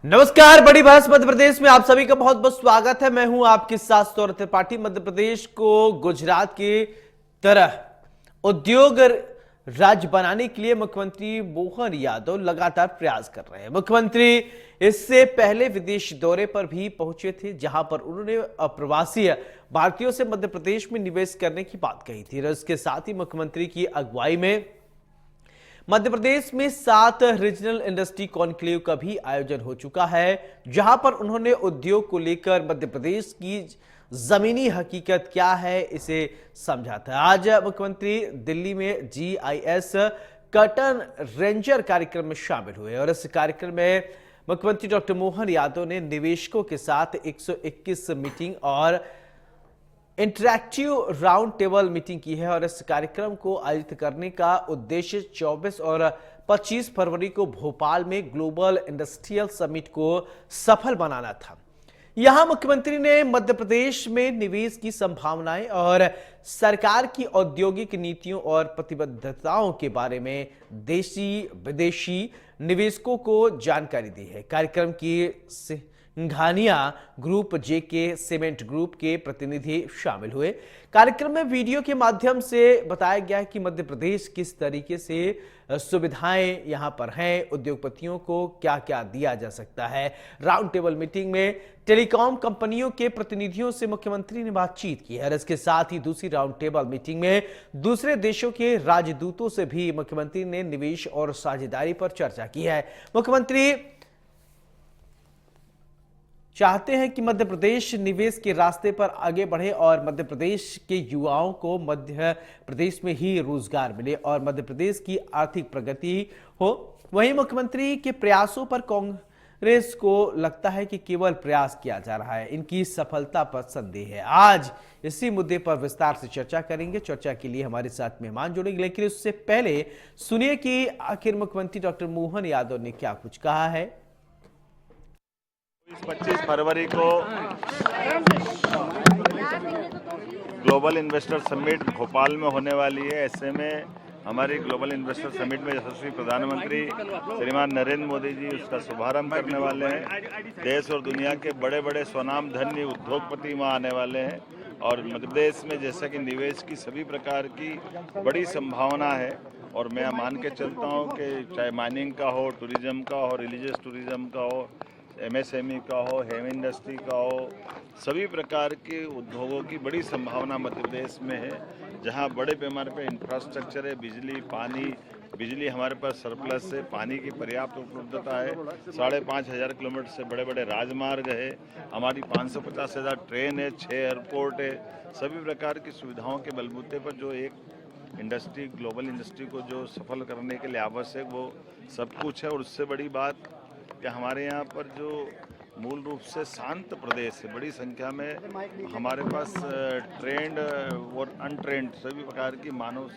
नमस्कार, बड़ी बहस मध्य प्रदेश में आप सभी का बहुत बहुत स्वागत है। मैं हूं आपके साथ सौरभ त्रिपाठी। मध्य प्रदेश को गुजरात की तरह उद्योग राज्य बनाने के लिए मुख्यमंत्री मोहन यादव लगातार प्रयास कर रहे हैं। मुख्यमंत्री इससे पहले विदेश दौरे पर भी पहुंचे थे, जहां पर उन्होंने अप्रवासी भारतीयों से मध्य प्रदेश में निवेश करने की बात कही थी। और इसके साथ ही मुख्यमंत्री की अगुवाई में मध्य प्रदेश में 7 रीजनल इंडस्ट्री कॉन्क्लेव का भी आयोजन हो चुका है, जहां पर उन्होंने उद्योग को लेकर मध्य प्रदेश की जमीनी हकीकत क्या है इसे समझा था। आज मुख्यमंत्री दिल्ली में GIS कर्टन रेंजर कार्यक्रम में शामिल हुए और इस कार्यक्रम में मुख्यमंत्री डॉक्टर मोहन यादव ने निवेशकों के साथ 121 मीटिंग और इंटरैक्टिव राउंड टेबल मीटिंग की है। और इस कार्यक्रम को आयोजित करने का उद्देश्य 24 और 25 फरवरी को भोपाल में ग्लोबल इंडस्ट्रियल समिट को सफल बनाना था। यहां मुख्यमंत्री ने मध्य प्रदेश में निवेश की संभावनाएं और सरकार की औद्योगिक नीतियों और प्रतिबद्धताओं के बारे में देशी विदेशी निवेशकों को जानकारी दी है। कार्यक्रम की घानिया ग्रुप, JK सीमेंट ग्रुप के प्रतिनिधि शामिल हुए। कार्यक्रम में वीडियो के माध्यम से बताया गया कि मध्य प्रदेश किस तरीके से सुविधाएं यहां पर हैं, उद्योगपतियों को क्या क्या दिया जा सकता है। राउंड टेबल मीटिंग में टेलीकॉम कंपनियों के प्रतिनिधियों से मुख्यमंत्री ने बातचीत की है और इसके साथ ही दूसरी राउंड टेबल मीटिंग में दूसरे देशों के राजदूतों से भी मुख्यमंत्री ने निवेश और साझेदारी पर चर्चा की है। मुख्यमंत्री चाहते हैं कि मध्य प्रदेश निवेश के रास्ते पर आगे बढ़े और मध्य प्रदेश के युवाओं को मध्य प्रदेश में ही रोजगार मिले और मध्य प्रदेश की आर्थिक प्रगति हो। वहीं मुख्यमंत्री के प्रयासों पर कांग्रेस को लगता है कि केवल प्रयास किया जा रहा है, इनकी सफलता पर संदेह है। आज इसी मुद्दे पर विस्तार से चर्चा करेंगे। चर्चा के लिए हमारे साथ मेहमान जुड़ेंगे, लेकिन उससे पहले सुनिए कि आखिर मुख्यमंत्री डॉक्टर मोहन यादव ने क्या कुछ कहा है। 25 फरवरी को ग्लोबल इन्वेस्टर समिट भोपाल में होने वाली है। ऐसे में हमारी ग्लोबल इन्वेस्टर समिट में यशस्वी प्रधानमंत्री श्रीमान नरेंद्र मोदी जी उसका शुभारंभ करने वाले हैं। देश और दुनिया के बड़े बड़े स्वनाम धन्य उद्योगपति वहाँ आने वाले हैं और मध्य प्रदेश में जैसा कि निवेश की सभी प्रकार की बड़ी संभावना है। और मैं मान के चलता हूँ कि चाहे माइनिंग का हो, टूरिज्म का हो, रिलीजियस टूरिज्म का हो, MSME का हो, हेवी इंडस्ट्री का हो, सभी प्रकार के उद्योगों की बड़ी संभावना मध्य प्रदेश में है, जहां बड़े पैमाने पर इंफ्रास्ट्रक्चर है, बिजली, पानी, बिजली हमारे पास सरप्लस है, पानी की पर्याप्त उपलब्धता है, 5,500 किलोमीटर से बड़े बड़े राजमार्ग है, हमारी 550,000 ट्रेन है, 6 एयरपोर्ट है। सभी प्रकार की सुविधाओं के बलबूते पर जो एक इंडस्ट्री, ग्लोबल इंडस्ट्री को जो सफल करने के लिए आवश्यक वो सब कुछ है। और उससे बड़ी बात कि हमारे यहाँ पर जो मूल रूप से शांत प्रदेश है, बड़ी संख्या में हमारे पास ट्रेंड और अनट्रेंड सभी प्रकार की मानव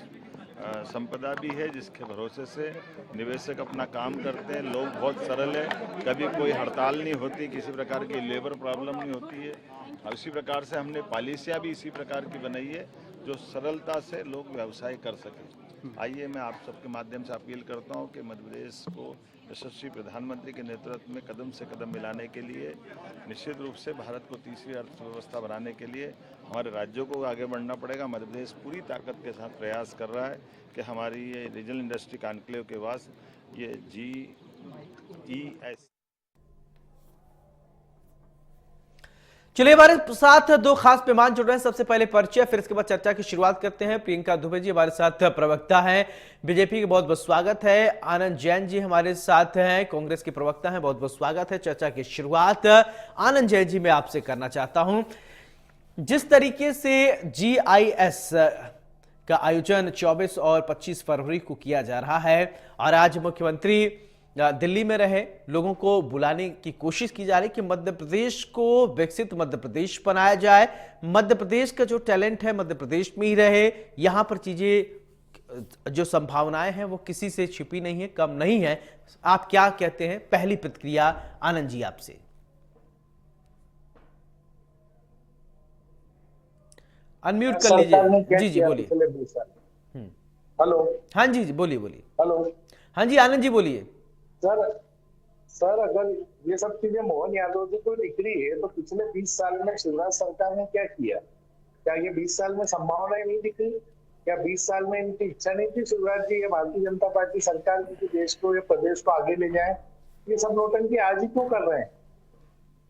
संपदा भी है, जिसके भरोसे से निवेशक अपना काम करते हैं। लोग बहुत सरल है, कभी कोई हड़ताल नहीं होती, किसी प्रकार की लेबर प्रॉब्लम नहीं होती है। और इसी प्रकार से हमने पॉलिसियाँ भी इसी प्रकार की बनाई है जो सरलता से लोग व्यवसाय कर सकें। आइए मैं आप सबके माध्यम से अपील करता हूं कि मध्य प्रदेश को यशस्वी प्रधानमंत्री के नेतृत्व में कदम से कदम मिलाने के लिए, निश्चित रूप से भारत को तीसरी अर्थव्यवस्था बनाने के लिए हमारे राज्यों को आगे बढ़ना पड़ेगा। मध्य प्रदेश पूरी ताकत के साथ प्रयास कर रहा है कि हमारी ये रीजनल इंडस्ट्री कॉन्क्लेव के बाद ये GES। चलिए, हमारे साथ दो खास मेहमान जुड़ रहे हैं। सबसे पहले परिचय, फिर इसके बाद चर्चा की शुरुआत करते हैं। प्रियंका दुबे जी हमारे साथ प्रवक्ता हैं, बीजेपी के बहुत बहुत स्वागत है। आनंद जैन जी हमारे साथ हैं, कांग्रेस के प्रवक्ता हैं, बहुत बहुत स्वागत है। चर्चा की शुरुआत आनंद जैन जी मैं आपसे करना चाहता हूं। जिस तरीके से GIS का आयोजन 24 और 25 फरवरी को किया जा रहा है और आज मुख्यमंत्री दिल्ली में रहे, लोगों को बुलाने की कोशिश की जा रही कि मध्य प्रदेश को विकसित मध्य प्रदेश बनाया जाए, मध्य प्रदेश का जो टैलेंट है मध्य प्रदेश में ही रहे, यहां पर चीजें जो संभावनाएं हैं वो किसी से छिपी नहीं है, कम नहीं है। आप क्या कहते हैं? पहली प्रतिक्रिया आनंद जी आपसे। अनम्यूट कर लीजिए। जी जी बोलिए। हेलो। हाँ जी जी बोलिए बोलिए। हेलो। हाँ जी आनंद जी बोलिए। सर सर, अगर ये सब चीजें मोहन यादव जी को दिख रही है तो पिछले 20 साल में शिवराज सरकार ने क्या किया? क्या ये 20 साल में संभावनाएं नहीं दिख रही? क्या 20 साल में इनकी इच्छा नहीं थी शिवराज जी, ये भारतीय जनता पार्टी सरकार की, कि देश को, ये प्रदेश को आगे ले जाए? ये सब नौटंकी आज ही क्यों कर रहे हैं?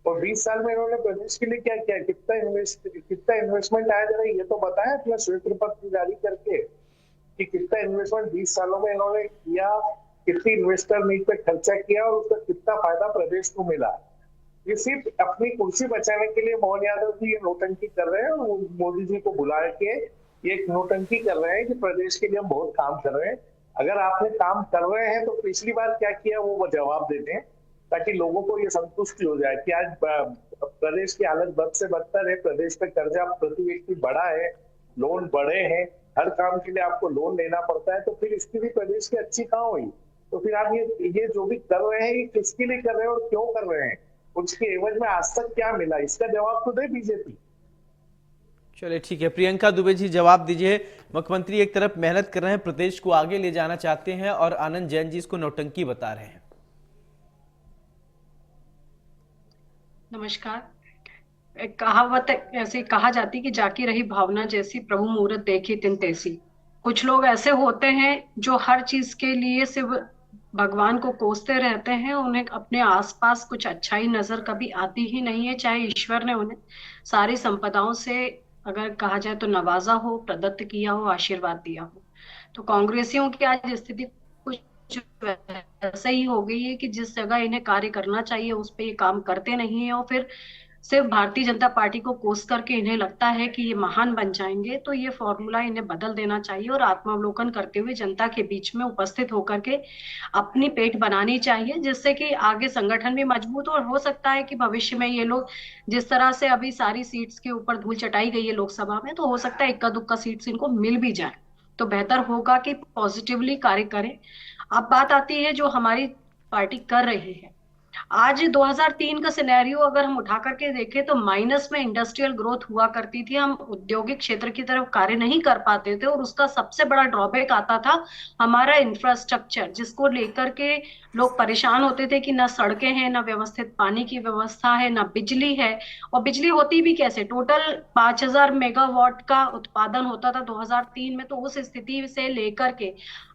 और 20 साल में इन्होंने प्रदेश के लिए क्या किया? कितना इन्वेस्टमेंट आया, जरा ये तो बताएं अपना श्वेत पत्र जारी करके कि कितना इन्वेस्टमेंट 20 सालों में इन्होंने किया, कितनी इन्वेस्टर मीट पे खर्चा किया और उसका कितना फायदा प्रदेश को मिला। ये सिर्फ अपनी कुर्सी बचाने के लिए मोहन यादव जी ये नौटंकी कर रहे हैं, और मोदी जी को बुला के ये एक नौटंकी कर रहे हैं कि प्रदेश के लिए हम बहुत काम कर रहे हैं। अगर आपने काम कर रहे हैं तो पिछली बार क्या किया वो जवाब देते हैं, ताकि लोगों को ये संतुष्टि हो जाए कि आज प्रदेश की हालत बद से बदतर है, प्रदेश पे कर्जा प्रति व्यक्ति बढ़ा है, लोन बढ़े हैं, हर काम के लिए आपको लोन लेना पड़ता है, तो फिर इसकी भी प्रदेश की अच्छी कहाँ हुई? तो फिर आप ये जो भी कर रहे हैं ये किसके लिए कर रहे हैं और क्यों कर रहे हैं? उसके एवज में आज तक क्या मिला? इसका जवाब तो दे बीजेपी। चलिए ठीक है, प्रियंका दुबे जी जवाब दीजिए। मुख्यमंत्री एक तरफ मेहनत कर रहे हैं, प्रदेश को आगे ले जाना चाहते हैं, और आनंद जैन जी इसको नौटंकी बता रहे हैं। नमस्कार। एक कहावत ऐसी कहा जाती कि जाकी रही भावना जैसी, प्रभु मूरत देखी तिन तैसी। कुछ लोग ऐसे होते हैं जो हर चीज के लिए सिर्फ भगवान को कोसते रहते हैं, उन्हें अपने आसपास कुछ अच्छाई नजर कभी आती ही नहीं है, चाहे ईश्वर ने उन्हें सारी संपदाओं से अगर कहा जाए तो नवाजा हो, प्रदत्त किया हो, आशीर्वाद दिया हो। तो कांग्रेसियों की आज स्थिति कुछ वैसा ही हो गई है कि जिस जगह इन्हें कार्य करना चाहिए उस पे ये काम करते नहीं है, और फिर सिर्फ भारतीय जनता पार्टी को कोस करके इन्हें लगता है कि ये महान बन जाएंगे। तो ये फॉर्मूला इन्हें बदल देना चाहिए और आत्मावलोकन करते हुए जनता के बीच में उपस्थित होकर के अपनी पेठ बनानी चाहिए, जिससे कि आगे संगठन भी मजबूत हो। और हो सकता है कि भविष्य में ये लोग जिस तरह से अभी सारी सीट्स के ऊपर धूल चटाई गई है लोकसभा में, तो हो सकता है इक्का दुक्का सीट्स इनको मिल भी जाए, तो बेहतर होगा कि पॉजिटिवली कार्य करें। अब बात आती है जो हमारी पार्टी कर रही है। आज 2003 का सिनेरियो अगर हम उठा करके देखें तो माइनस में इंडस्ट्रियल ग्रोथ हुआ करती थी, हम औद्योगिक क्षेत्र की तरफ कार्य नहीं कर पाते थे, और उसका सबसे बड़ा ड्रॉबैक आता था हमारा इंफ्रास्ट्रक्चर, जिसको लेकर के लोग परेशान होते थे कि ना सड़कें हैं, ना व्यवस्थित पानी की व्यवस्था है, ना बिजली है। और बिजली होती भी कैसे? टोटल 5000 मेगावाट का उत्पादन होता था 2003 में, तो उस स्थिति से लेकर के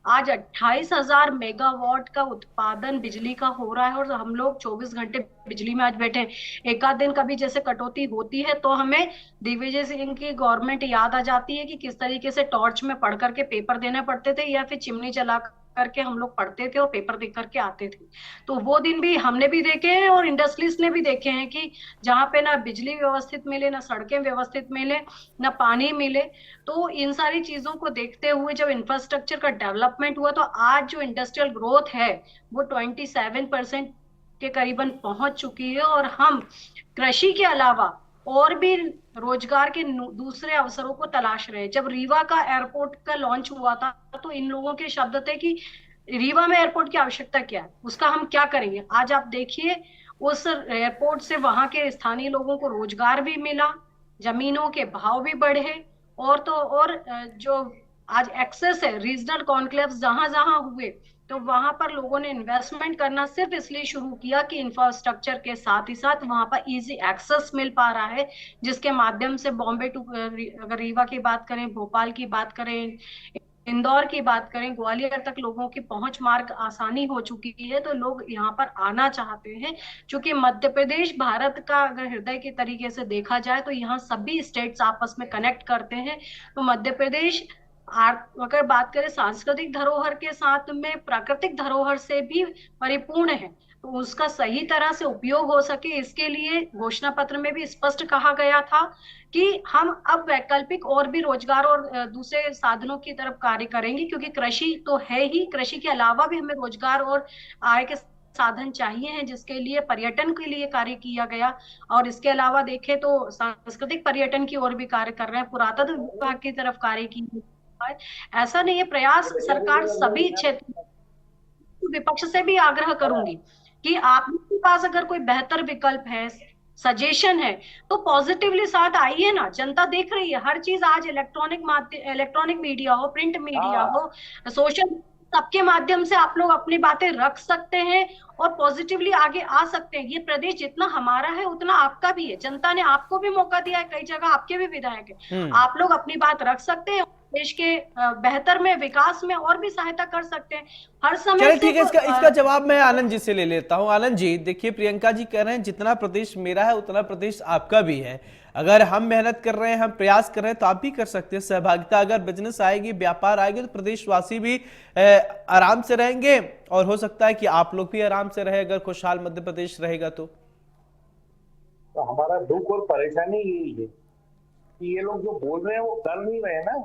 आज 28,000 मेगावाट का उत्पादन बिजली का हो रहा है, और हम लोग 24 घंटे बिजली में आज बैठे हैं। एक आध दिन कभी जैसे कटौती होती है तो हमें दिग्विजय सिंह की गवर्नमेंट याद आ जाती है कि किस तरीके से टॉर्च में पढ़ करके पेपर देने पड़ते थे, या फिर चिमनी जला करके हम लोग पढ़ते थे और पेपर देख करके आते थे। तो वो दिन भी हमने भी देखे हैं और इंडस्ट्रीज ने भी देखे हैं कि जहाँ पे ना बिजली व्यवस्थित मिले, ना सड़कें व्यवस्थित मिले, ना पानी मिले। तो इन सारी चीजों को देखते हुए जब इंफ्रास्ट्रक्चर का डेवलपमेंट हुआ, तो आज जो इंडस्ट्रियल ग्रोथ है वो 27% के करीबन पहुंच चुकी है, और हम कृषि के अलावा और भी रोजगार के दूसरे अवसरों को तलाश रहे हैं। जब रीवा का एयरपोर्ट का लॉन्च हुआ था तो इन लोगों के शब्द थे कि रीवा में एयरपोर्ट की आवश्यकता क्या है, उसका हम क्या करेंगे। आज आप देखिए उस एयरपोर्ट से वहां के स्थानीय लोगों को रोजगार भी मिला, जमीनों के भाव भी बढ़े, और तो और जो आज एक्सेस है, रीजनल कॉन्क्लेव्स जहां जहां हुए तो वहां पर लोगों ने इन्वेस्टमेंट करना सिर्फ इसलिए शुरू किया कि इंफ्रास्ट्रक्चर के साथ ही साथ वहां पर इजी एक्सेस मिल पा रहा है, जिसके माध्यम से बॉम्बे टू, अगर रीवा की बात करें, भोपाल की बात करें, इंदौर की बात करें, ग्वालियर तक लोगों की पहुंच मार्ग आसानी हो चुकी है, तो लोग यहाँ पर आना चाहते हैं। क्योंकि मध्य प्रदेश भारत का अगर हृदय के तरीके से देखा जाए तो यहाँ सभी स्टेट्स आपस में कनेक्ट करते हैं। तो मध्य प्रदेश अगर बात करें सांस्कृतिक धरोहर के साथ में प्राकृतिक धरोहर से भी परिपूर्ण है, तो उसका सही तरह से उपयोग हो सके, इसके लिए घोषणा पत्र में भी स्पष्ट कहा गया था कि हम अब वैकल्पिक और भी रोजगार और दूसरे साधनों की तरफ कार्य करेंगे, क्योंकि कृषि तो है ही, कृषि के अलावा भी हमें रोजगार और आय के साधन चाहिए हैं, जिसके लिए पर्यटन के लिए कार्य किया गया। और इसके अलावा देखें तो सांस्कृतिक पर्यटन की ओर भी कार्य कर रहे हैं, पुरातत्व विभाग की तरफ कार्य की। ऐसा नहीं है, प्रयास सरकार सभी क्षेत्र, विपक्ष से भी आग्रह करूंगी कि आपके पास अगर कोई बेहतर विकल्प है, सजेशन है, तो पॉजिटिवली साथ आइए ना। जनता देख रही है हर चीज, आज इलेक्ट्रॉनिक मीडिया हो, प्रिंट मीडिया हो, सोशल सबके माध्यम से आप लोग अपनी बातें रख सकते हैं और पॉजिटिवली आगे आ सकते हैं। ये प्रदेश जितना हमारा है उतना आपका भी है, जनता ने आपको भी मौका दिया है, कई जगह आपके भी विधायक है, आप लोग अपनी बात रख सकते हैं, देश के बेहतर में, विकास में और भी सहायता कर सकते हैं। हर समय चलिए ठीक है, इसका जवाब मैं आनंद जी से ले लेता हूं। आनंद जी, देखिए प्रियंका जी कह रहे हैं जितना प्रदेश मेरा है उतना प्रदेश आपका भी है। अगर हम मेहनत कर रहे हैं, हम प्रयास कर रहे हैं, तो आप भी कर सकते हैं सहभागिता। अगर बिजनेस आएगी, व्यापार आएगी, तो प्रदेशवासी भी आराम से रहेंगे और हो सकता है कि आप लोग भी आराम से रहे अगर खुशहाल मध्य प्रदेश रहेगा तो हमारा दुख और परेशानी यही है कि ये लोग जो बोल रहे हैं वो कर नहीं रहे ना।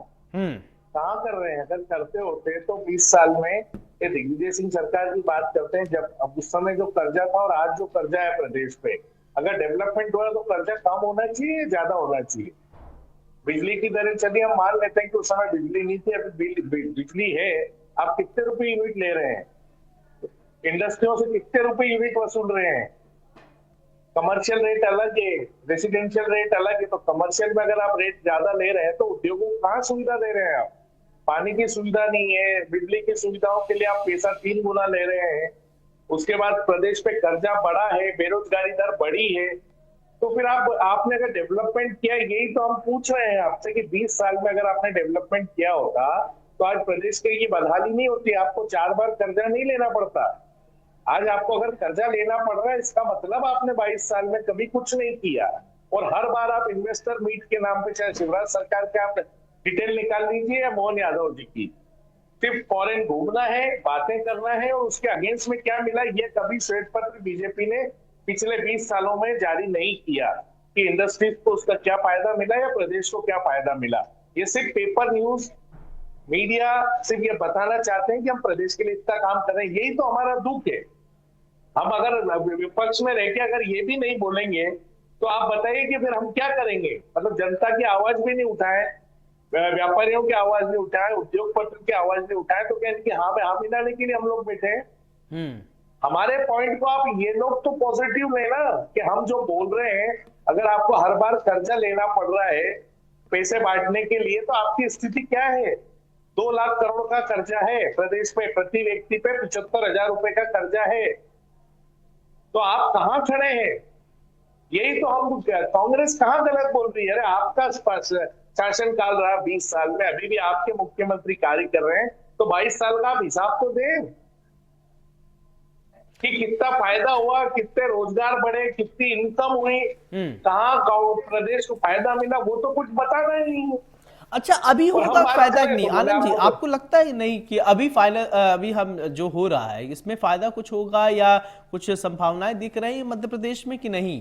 कहाँ कर रहे हैं? अगर करते होते तो 20 साल में, ये दिग्विजय सिंह सरकार की बात करते हैं, जब अब उस समय जो कर्जा था और आज जो कर्जा है प्रदेश पे, अगर डेवलपमेंट हुआ तो कर्जा कम होना चाहिए या ज्यादा होना चाहिए? बिजली की दरें चलिए हम मान लेते हैं कि उस समय बिजली नहीं थी, अभी बिजली है। आप कितने रुपए यूनिट ले रहे हैं? इंडस्ट्रियों से कितने रुपए यूनिट वसूल रहे हैं? कमर्शियल रेट अलग है, रेसिडेंशियल रेट अलग है। तो कमर्शियल में अगर आप रेट ज्यादा ले रहे हैं तो उद्योगों को कहाँ सुविधा दे रहे हैं आप? पानी की सुविधा नहीं है, बिजली की सुविधाओं के लिए आप पैसा 3 गुना ले रहे हैं। उसके बाद प्रदेश पे कर्जा बढ़ा है, बेरोजगारी दर बढ़ी है। तो फिर आपने अगर डेवलपमेंट किया, यही तो हम पूछ रहे हैं आपसे कि 20 साल में अगर आपने डेवलपमेंट किया होता तो आज प्रदेश की ये बदहाली नहीं होती, आपको 4 बार कर्जा नहीं लेना पड़ता। आज आपको अगर कर्जा लेना पड़ रहा है, इसका मतलब आपने 22 साल में कभी कुछ नहीं किया। और हर बार आप इन्वेस्टर मीट के नाम पे, चाहे शिवराज सरकार के आप डिटेल निकाल लीजिए या मोहन यादव जी की, सिर्फ फॉरेन घूमना है, बातें करना है और उसके अगेंस्ट में क्या मिला ये कभी श्वेत पत्र बीजेपी ने पिछले 20 सालों में जारी नहीं किया कि इंडस्ट्रीज को उसका क्या फायदा मिला या प्रदेश को क्या फायदा मिला। ये सिर्फ पेपर न्यूज, मीडिया सिर्फ ये बताना चाहते हैं कि हम प्रदेश के लिए इतना काम कर रहे हैं। यही तो हमारा दुख है। हम अगर विपक्ष में रह के अगर ये भी नहीं बोलेंगे तो आप बताइए कि फिर हम क्या करेंगे? मतलब जनता की आवाज भी नहीं उठाए, व्यापारियों की आवाज नहीं उठाए, उद्योगपतियों की आवाज नहीं उठाए, तो कहने की हाँ हामी मिलाने के लिए हम लोग बैठे हैं। हमारे पॉइंट को आप ये लोग तो पॉजिटिव लेना कि हम जो बोल रहे हैं, अगर आपको हर बार कर्जा लेना पड़ रहा है पैसे बांटने के लिए, तो आपकी स्थिति क्या है? 2 लाख करोड़ का कर्जा है प्रदेश पे, प्रति व्यक्ति पे 75,000 रुपए का कर्जा है। तो आप कहाँ खड़े हैं? यही तो हम, कांग्रेस कहाँ गलत बोल रही है? अरे आपका शासन काल रहा 20 साल में, अभी भी आपके मुख्यमंत्री कार्य कर रहे हैं, तो 22 साल का आप हिसाब तो दें कि कितना फायदा हुआ, कितने रोजगार बढ़े, कितनी इनकम हुई, कहाँ प्रदेश को फायदा मिला, वो तो कुछ बताना ही नहीं। अच्छा, अभी होगा फायदा कि नहीं? आनंद जी, आपको लगता है नहीं कि अभी हम जो हो रहा है इसमें फायदा कुछ होगा या कुछ संभावनाएं दिख रही है मध्य प्रदेश में कि नहीं?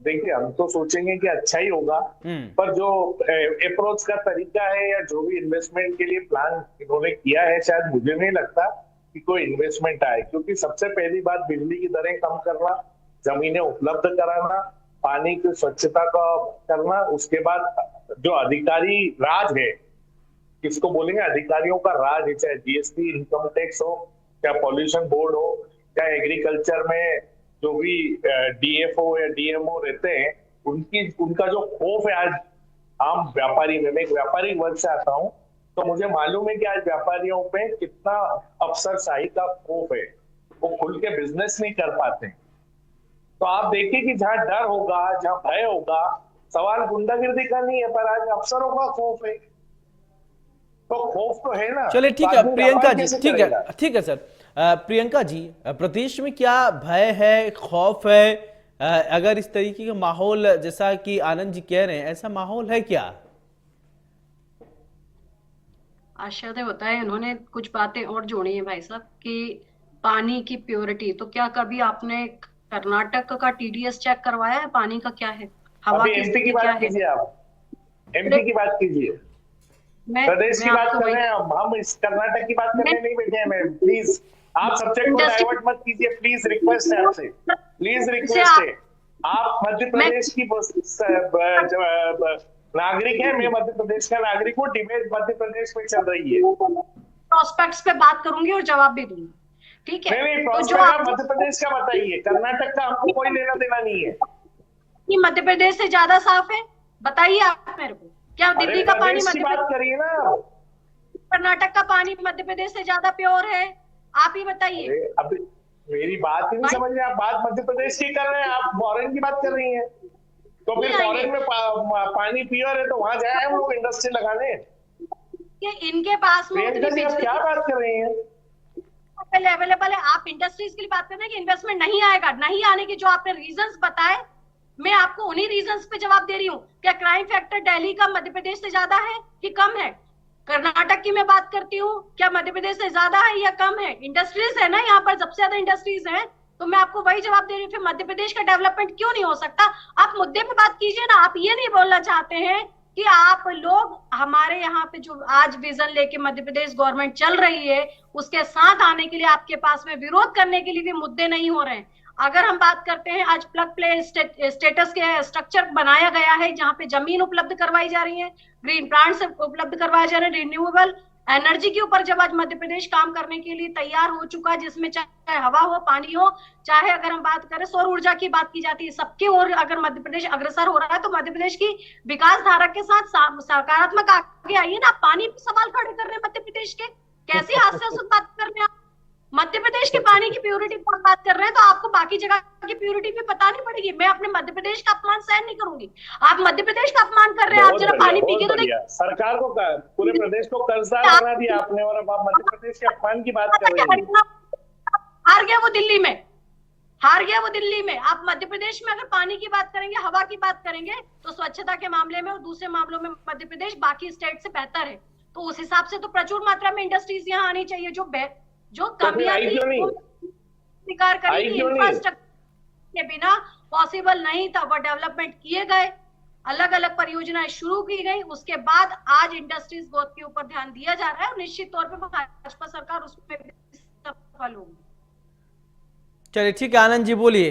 देखिए, हम तो सोचेंगे कि अच्छा ही होगा, पर जो अप्रोच का तरीका है या जो भी इन्वेस्टमेंट के लिए प्लान इन्होंने किया है, शायद मुझे नहीं लगता कि कोई इन्वेस्टमेंट आए। क्योंकि सबसे पहली बात बिजली की दरें कम करना, जमीनें उपलब्ध कराना, पानी की स्वच्छता का करना, उसके बाद जो अधिकारी राज है, किसको बोलेंगे अधिकारियों का राज है, चाहे जीएसटी, इनकम टैक्स हो, चाहे पॉल्यूशन बोर्ड हो, चाहे एग्रीकल्चर में जो भी डीएफओ या डीएमओ रहते हैं, उनका जो खौफ है आज आम व्यापारी में। मैं एक व्यापारी वर्ग से आता हूं, तो मुझे मालूम है कि आज व्यापारियों पे कितना अफसरशाही का खौफ है, वो खुल के बिजनेस नहीं कर पाते। तो आप देखिए कि जहां डर होगा, जहां भय होगा, सवाल गुंडागिर्दी का नहीं है, पर आज अफसरों का खौफ है। तो खौफ तो है ना। चलिए ठीक है प्रियंका जी, ठीक है सर। प्रियंका जी, प्रदेश में क्या भय है, खौफ है? अगर इस तरीके का माहौल जैसा कि आनंद जी कह रहे हैं, ऐसा माहौल है क्या? आश्चर्य होता है, इन्होंने कुछ बातें और जोड़ी हैं भाई साहब कि पानी की प्योरिटी। तो क्या कभी आपने कर्नाटक का टीडीएस चेक करवाया है? पानी का क्या है, हवा की स्थिति क्या है? आप एमपी की बात कीजिए, प्रदेश की बात कर रहे हैं हम, इस कर्नाटक की बात करने नहीं बैठे हैं। प्लीज आप सब्जेक्ट को डाइवर्ट मत कीजिए, प्लीज रिक्वेस्ट है आपसे, प्लीज रिक्वेस्ट है। आप मध्य प्रदेश की नागरिक है, मैं मध्य प्रदेश का नागरिक हूँ, डिबेट मध्य प्रदेश में चल रही है। प्रोस्पेक्ट्स पे बात करूंगी और जवाब भी दूंगी, ठीक है? नहीं, प्रोस्पेक्ट मध्य प्रदेश का बताइए, कर्नाटक का हमको कोई लेना देना नहीं है। मध्य प्रदेश से ज्यादा साफ है? बताइए आप मेरे को, क्या दिल्ली का पानी मध्य प्रदेश की बात करिए ना। कर्नाटक का पानी मध्य प्रदेश से ज्यादा प्योर है? आप ही बताइए। अभी मेरी बात ही नहीं समझ रहे आप। बात मध्य प्रदेश की कर रहे हैं, आप फॉरेन की बात कर रही हैं। तो फिर फॉरेन में पानी प्योर है तो वहां जाए हम लोग इंडस्ट्री लगाने। कि इनके पास में प्रियंका जी आप क्या बात कर रही हैं? अवेलेबल है। आप इंडस्ट्रीज के लिए बात कर रहे हैं कि इन्वेस्टमेंट नहीं आएगा, नहीं आने के जो आपने रीजंस बताए, मैं आपको उन्हीं रीजंस पे जवाब दे रही हूँ। क्या क्राइम फैक्टर दिल्ली का मध्य प्रदेश से ज्यादा है कि कम है? कर्नाटक की मैं बात करती हूँ, क्या मध्य प्रदेश से ज्यादा है या कम है? इंडस्ट्रीज है ना, यहाँ पर सबसे ज्यादा इंडस्ट्रीज है, तो मैं आपको वही जवाब दे रही हूँ। फिर मध्य प्रदेश का डेवलपमेंट क्यों नहीं हो सकता? आप मुद्दे पे बात कीजिए ना। आप ये नहीं बोलना चाहते हैं कि आप लोग हमारे यहाँ पे जो आज विजन लेके मध्य प्रदेश गवर्नमेंट चल रही है उसके साथ आने के लिए आपके पास में विरोध करने के लिए भी मुद्दे नहीं हो रहे हैं। अगर हम बात करते हैं, आज प्लग प्ले स्टेटस के स्ट्रक्चर बनाया गया है जहां पे जमीन उपलब्ध करवाई जा रही है, ग्रीन प्लांट्स उपलब्ध करवाए जा रहे हैं, रिन्यूएबल एनर्जी के ऊपर जब आज मध्य प्रदेश काम करने के लिए तैयार हो चुका है, जिसमें चाहे हवा हो, पानी हो, चाहे अगर हम बात करें सौर ऊर्जा की बात की जाती है, सबके ओर अगर मध्य प्रदेश अग्रसर हो रहा है तो मध्य प्रदेश की विकास धारा के साथ सकारात्मक आगे आइए ना। पानी पे सवाल खड़े कर रहे हैं मध्य प्रदेश के, कैसी हास्यास्पद बात कर रहे हैं आप? मध्य प्रदेश के पानी की प्योरिटी की बात कर रहे हैं तो आपको बाकी जगह की प्योरिटी भी बतानी पड़ेगी। मैं अपने मध्य प्रदेश का अपमान सहन नहीं करूंगी। आप मध्य प्रदेश का अपमान कर रहे हैं। आप जरा पानी पी के तो देखिए। सरकार को पूरे प्रदेश को कर्जदार बना दिया आपने और अब आप मध्य प्रदेश के अपमान की बात कर रहे हैं। हार गया वो दिल्ली में, हार गया वो दिल्ली में। आप मध्य प्रदेश में अगर पानी की बात करेंगे, हवा की बात करेंगे, तो स्वच्छता के मामले में और दूसरे मामलों में मध्य प्रदेश बाकी स्टेट से बेहतर है। तो उस हिसाब से तो प्रचुर मात्रा में इंडस्ट्रीज यहाँ आनी चाहिए। जो कमियां थी स्वीकार करेंगी, इंफ्रास्ट्रक्चर के बिना पॉसिबल नहीं था। वो डेवलपमेंट किए गए, अलग अलग परियोजनाएं शुरू की गई, उसके बाद आज इंडस्ट्रीज ग्रोथ के ऊपर ध्यान दिया जा रहा है और निश्चित तौर पर भाजपा सरकार उसमें सफल होगी। चलिए ठीक है, आनंद जी बोलिए।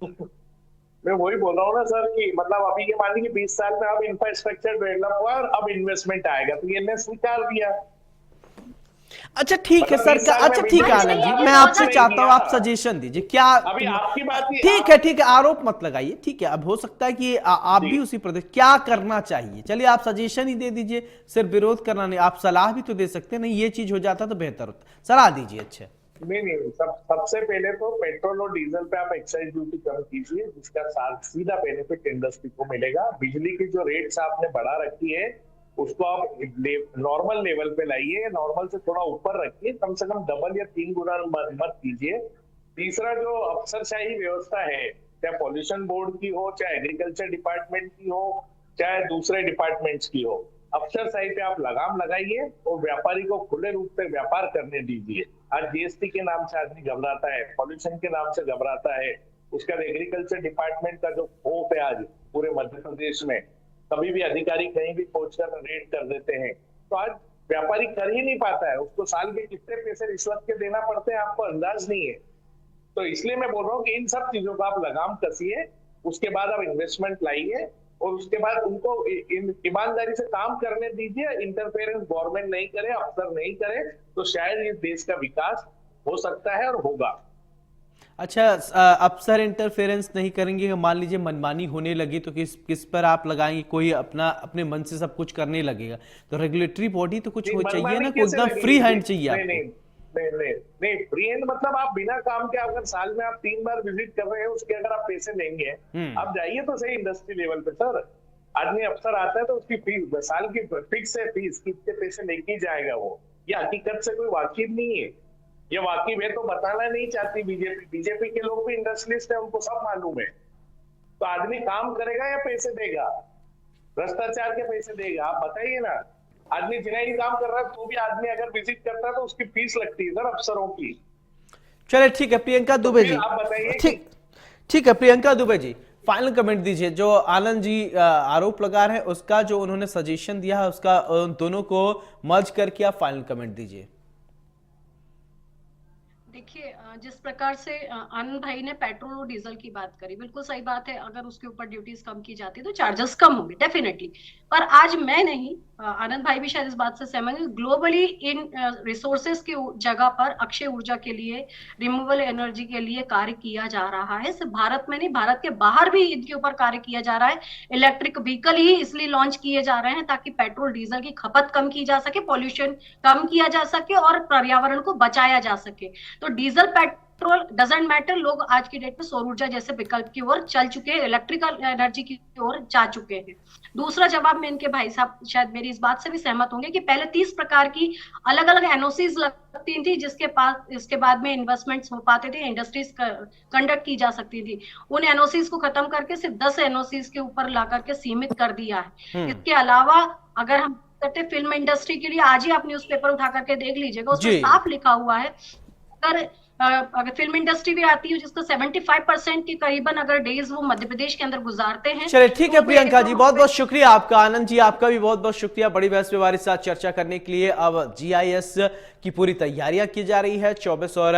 मैं वही बोल रहा हूँ ना सर कि मतलब अभी ये मान लीजिए 20 साल में अब इंफ्रास्ट्रक्चर डेवलप हुआ और अब इन्वेस्टमेंट आएगा, तो ये स्वीकार दिया। अच्छा ठीक है सर, अच्छा ठीक है आनंद जी, मैं आपसे चाहता हूँ आप सजेशन दीजिए। क्या अभी आपकी बात ठीक है, आरोप मत लगाइए। ठीक है, अब हो सकता है कि आप भी उसी प्रदेश, क्या करना चाहिए? चलिए आप सजेशन ही दे दीजिए, सिर्फ विरोध करना नहीं। आप सलाह भी तो दे सकते हैं, नहीं ये चीज हो जाता तो बेहतर होता, सलाह दीजिए। अच्छा नहीं, सबसे पहले तो पेट्रोल और डीजल पे आप एक्साइज ड्यूटी कम कीजिए, जिसका सीधा बेनिफिट इंडस्ट्री को मिलेगा। बिजली की जो रेट्स आपने बढ़ा रखी है उसको आप नॉर्मल लेवल पे लाइए, नॉर्मल से थोड़ा ऊपर रखिए, कम से कम डबल या 3 गुना मत कीजिए। तीसरा, जो अफसरशाही व्यवस्था है, चाहे पॉल्यूशन बोर्ड की हो, चाहे एग्रीकल्चर डिपार्टमेंट की हो, चाहे दूसरे डिपार्टमेंट्स की हो, अफसरशाही पे आप लगाम लगाइए और व्यापारी को खुले रूप से व्यापार करने दीजिए। आज जीएसटी के नाम से आदमी घबराता है, पॉल्यूशन के नाम से घबराता है, उसके बाद एग्रीकल्चर डिपार्टमेंट का जो खौफ है आज पूरे मध्य प्रदेश में, कभी भी अधिकारी कहीं भी पहुंचकर रेड कर देते हैं, तो आज व्यापारी कर ही नहीं पाता है। उसको साल के कितने पैसे रिश्वत के देना पड़ते हैं आपको अंदाज नहीं है। तो इसलिए मैं बोल रहा हूँ कि इन सब चीजों का आप लगाम कसिए, उसके बाद आप इन्वेस्टमेंट लाइए और उसके बाद उनको ईमानदारी से काम करने दीजिए। इंटरफेरेंस गवर्नमेंट नहीं करे, अफसर नहीं करे, तो शायद इस देश का विकास हो सकता है और होगा। अच्छा, अफसर इंटरफेरेंस नहीं करेंगे, मान लीजिए मनमानी होने लगी तो किस पर आप लगाएंगे? कोई अपने मन से सब कुछ करने लगेगा, तो रेगुलेटरी बॉडी तो कुछ हो चाहिए ना, कोई एकदम फ्री हैंड चाहिए आपको। नहीं, फ्री हैंड मतलब आप बिना काम के, अगर साल में आप 3 बार विजिट कर रहे हैं, उसके अगर आप पैसे लेंगे, आप जाइए तो सही इंडस्ट्री लेवल पे। सर, आदमी अफसर आता है तो उसकी फीस साल की फिक्स है, फीस कितने पैसे लेके जाएगा वो, ये हकीकत से कोई वाकिफ नहीं है। ये वाकिफ है तो बताना नहीं चाहती बीजेपी के लोग भी इंडस्ट्रियलिस्ट है, उनको सब मालूम है। तो आदमी काम करेगा या पैसे देगा? भ्रष्टाचार के पैसे देगा? आप बताइए ना। आदमी जिन्हें काम कर रहा है तो भी आदमी अगर विजिट करता है तो उसकी फीस लगती है सर अफसरों की। चलिए ठीक है, प्रियंका दुबे जी, आप बताइए। ठीक है प्रियंका दुबे जी, फाइनल कमेंट दीजिए। जो आनंद जी आरोप लगा रहे हैं उसका जो उन्होंने सजेशन दिया है उसका दोनों को मर्ज करके आप फाइनल कमेंट दीजिए। देखिए, जिस प्रकार से आनंद भाई ने पेट्रोल और डीजल की बात करी, बिल्कुल सही बात है। अगर उसके ऊपर ड्यूटीज कम की जाती तो चार्जेस कम होंगे डेफिनेटली। पर आज मैं नहीं, आनंद भाई भी शायद इस बात से सहमत है, ग्लोबली इन रिसोर्सेज की जगह पर अक्षय ऊर्जा के लिए, रिन्यूएबल एनर्जी के लिए कार्य किया जा रहा है। सिर्फ भारत में नहीं, भारत के बाहर भी इनके ऊपर कार्य किया जा रहा है। इलेक्ट्रिक व्हीकल ही इसलिए लॉन्च किए जा रहे हैं ताकि पेट्रोल डीजल की खपत कम की जा सके, पॉल्यूशन कम किया जा सके और पर्यावरण को बचाया जा सके। तो डीजल पेट्रोल डजेंट मैटर, लोग आज की डेट में सौर ऊर्जा जैसे विकल्प की ओर चल चुके हैं, इलेक्ट्रिकल एनर्जी की ओर जा चुके हैं। दूसरा जवाब में इनके भाई साहब शायद मेरी इस बात से भी सहमत होंगे कि पहले 30 प्रकार की अलग अलग एनओसीज लगती थी, जिसके पास इसके बाद में इन्वेस्टमेंट्स हो पाते थे, इंडस्ट्रीज कंडक्ट की जा सकती थी। उन एनओसीज को खत्म करके सिर्फ 10 एनओसीज के ऊपर ला करके सीमित कर दिया है। इसके अलावा अगर हम करते फिल्म इंडस्ट्री के लिए, आज ही आप न्यूज़पेपर उठा करके देख लीजिएगा, उसमें साफ लिखा हुआ है अगर फिल्म इंडस्ट्री भी आती है जिसका 75% के करीबन अगर डेज वो मध्य प्रदेश के अंदर गुजारते हैं। चलिए ठीक है प्रियंका जी, बहुत बहुत शुक्रिया आपका। आनंद जी आपका भी बहुत बहुत शुक्रिया बड़ी बहस पे हमारे साथ चर्चा करने के लिए। अब जीआईएस की पूरी तैयारियां की जा रही है। 24 और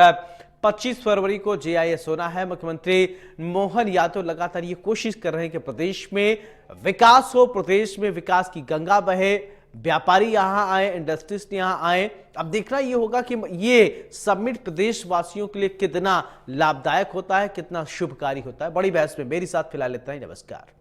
25 फरवरी को जीआईएस होना है। मुख्यमंत्री मोहन यादव लगातार ये कोशिश कर रहे हैं कि प्रदेश में विकास हो, प्रदेश में विकास की गंगा बहे, व्यापारी यहां आए, इंडस्ट्रीज यहां आए। अब देखना यह होगा कि ये समिट प्रदेश वासियों के लिए कितना लाभदायक होता है, कितना शुभकारी होता है। बड़ी बहस में मेरे साथ फिलहाल इतना ही। नमस्कार।